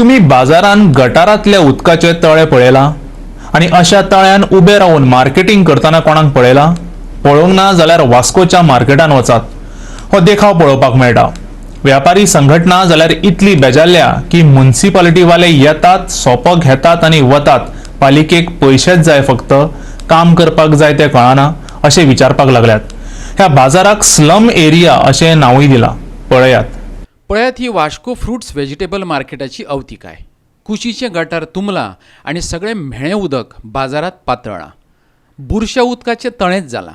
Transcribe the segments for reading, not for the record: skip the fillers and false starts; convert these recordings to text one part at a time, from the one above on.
तुम्ही बाजारान गटारातल्या उदकाचे तळे पळयला आणि अशा तळ्यान उबे राहून मार्केटिंग करताना कोणाक पळयला? पळोवंक ना जाल्यार वास्कोच्या मार्केटान वचात, हो देखाव पळोवपाक मेळटा। व्यापारी संघटना जाल्यार इतली बेजारल्या की म्युनिसिपालिटी वाले येतात, सोपो घेतात आणि वतात। पालिकेक पयशेच जाय, फक्त काम करपाक जाय ते कळना अशें विचारपाक लागल्यात। ह्या बाजाराक स्लम एरिया अशें नांवूय दिलां। पळयात ही वास्को फ्रुट्स व्हेजिटेबल मार्केटाची अवतिकाय। कुशीचे गटार तुंबला आणि सगळे म्हेळे उदक बाजारात पातळ्ळां। बुरश्या उदकाचे तळेच जाला।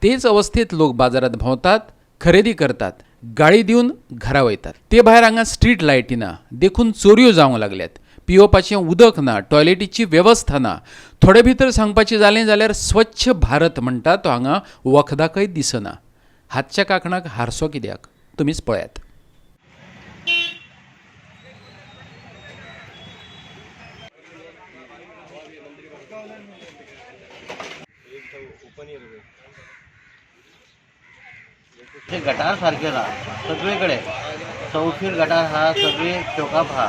तेच अवस्थेत लोक बाजारात भोंवतात, खरेदी करतात, गाळी दिवन घरा वयतात। ते भायर हांगा स्ट्रीट लायटी ना, देखून चोरयो जावंक लागल्यात। पिवपाचें उदक ना, टॉयलेटीची वेवस्था ना। थोडे भितर सांगपाचें जालें जाल्यार स्वच्छ भारत म्हणटा तो हांगा वखदाकय दिसना। हातच्या कांकणाक हारसो कित्याक? तुमीच पळयात। ते गटार सारखे ना सगळीकडे चौफीर गटार हा, सगळी चौकाप हा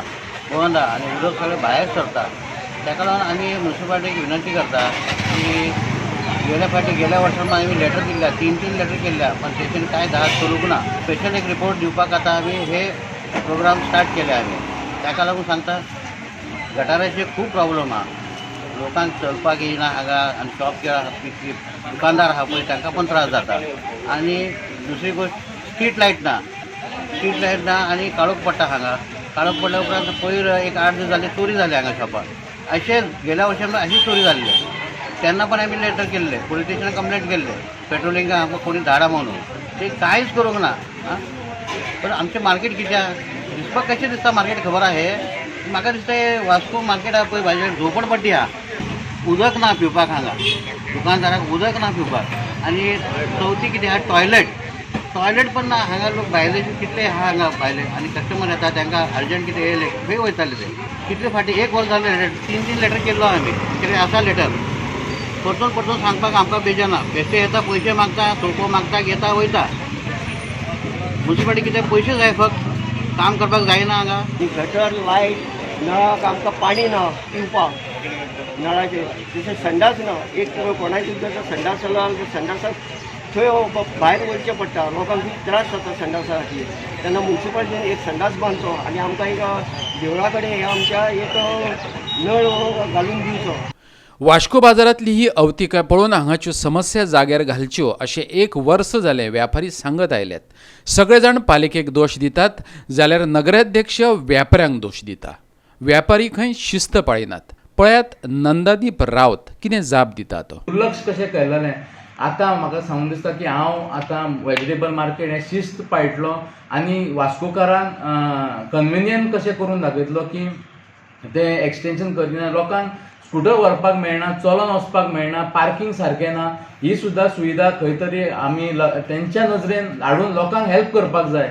बंद आणि उदक सगळे बाहेर सरता। ताका लागून आमी म्युनिसिपालिटीक विनंती करता की गेल्या वर्सान आमी लेटर दिल्या, तीन लेटर केल्ल्या, पण तेचेर कांय धाक करूंक ना। स्पेशल एक रिपोर्ट दिवपाक आतां आमी हे प्रोग्राम स्टार्ट केले आमी। ताका लागून सांगता गटाराचे खूब प्रॉब्लेम हा। लोकांक चलपाक येयना हांगा आनी शॉप दुकानदार आहा पळय तांकां पण त्रास जाता। आनी दुसरी गोष्ट स्ट्रीट लायट ना आनी काळोख पडटा हांगा। काळोख पडल्या उपरांत पयर एक 8 दीस जाले चोरी जाली हांगा शॉपार। अशें गेल्या वर्षान अशी चोरी जाल्ली, तेन्ना पण आमी लेटर केल्ले, पुलीस स्टेशनाक कंप्लेंट केल्ले, पेट्रोलिंगाक आमकां कोणी धाडा म्हणून। ते कांयच करूंक ना। पण आमचें मार्केट कित्याक दिसपाक कशें दिसता मार्केट खबर आहे? म्हाका दिसता वास्को मार्केट आहा पळय भाजी झोपडपट्टी आहा, उदक ना पिवपाक हांगा, दुकानदाराक उदक ना पिवपाक। आनी चवथी कितें आहा, टॉयलेट पण ना हांगा। लोक भायले कितले आहा हांगा भायले, आनी कस्टमर येता तांकां अर्जंट कितें येयले खंय वयताले ते। कितले फाटी एक वर्स जालें लेटर, तीन लेटर केल्लो आमी, कितें आसा लेटर। परतून सांगपाक आमकां बेजाना। बेश्टे येता, पयशे मागता, सोपो मागता, घेता वयता। म्युनिसिपालिटी कितें पयशे जाय, फक्त काम करपाक जायना हांगा। गटर, लायट, नळाक आमकां पाणी ना पिवपाक, नळाचे तशें संडास ना। एक कोणाचे जर संडास जालो जाल्यार संडासाक थंय भायर वयचें पडटा। लोकांक खूब त्रास जाता संडासा खातीर। तेन्ना म्युनिसिपालिटीन एक संडास बांदचो आनी आमकां एक देवळा कडेन आमच्या एक नळ घालून दिवचो। वास्को बाजारांतली ही अवतिकाय पळोवन हांगाच्यो समस्या जाग्यार घालच्यो अशें एक वर्स जालें व्यापारी सांगत आयल्यात। सगळे जाण पालिकेक दोश दितात जाल्यार नगराध्यक्ष व्यापाऱ्यांक दोश दिता। व्यापारी खंय शिस्त पाळिनात। पळयात नंदादीप रावत कितें जाप दिता तो। दुर्लक्ष कशें केलेलें आतां म्हाका सांगून दिसता की हांव आतां व्हेजिटेबल मार्केट हें शिस्त पाळटलो आनी वास्कोकारांक कन्विनियंट कशें करून दाखयतलो की ते एक्सटेंशन करतना लोकांक स्कूटर व्हरपाक मेळना, चलोन वचपाक मेळना, पार्किंग सारकें ना। ही सुद्दां सुविधा खंय तरी आमी तेंच्या नजरेन हाडून लोकांक हेल्प करपाक जाय।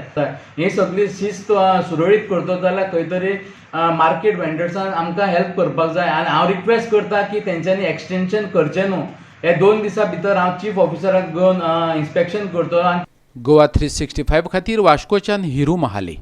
ही सगळी शिस्त सुरळीत करतलो जाल्यार खंय तरी मार्केट वेंडर्सान आमकां हेल्प करपाक जाय। आनी हांव रिक्वेस्ट करता की तेंच्यांनी एक्सटेंशन करचें न्हू। हे 2 दिसां भितर हांव चीफ ऑफिसराक घेवन इन्स्पेक्शन करतलो। गोवा 365 खातीर वास्कोच्यान हिरू महाले।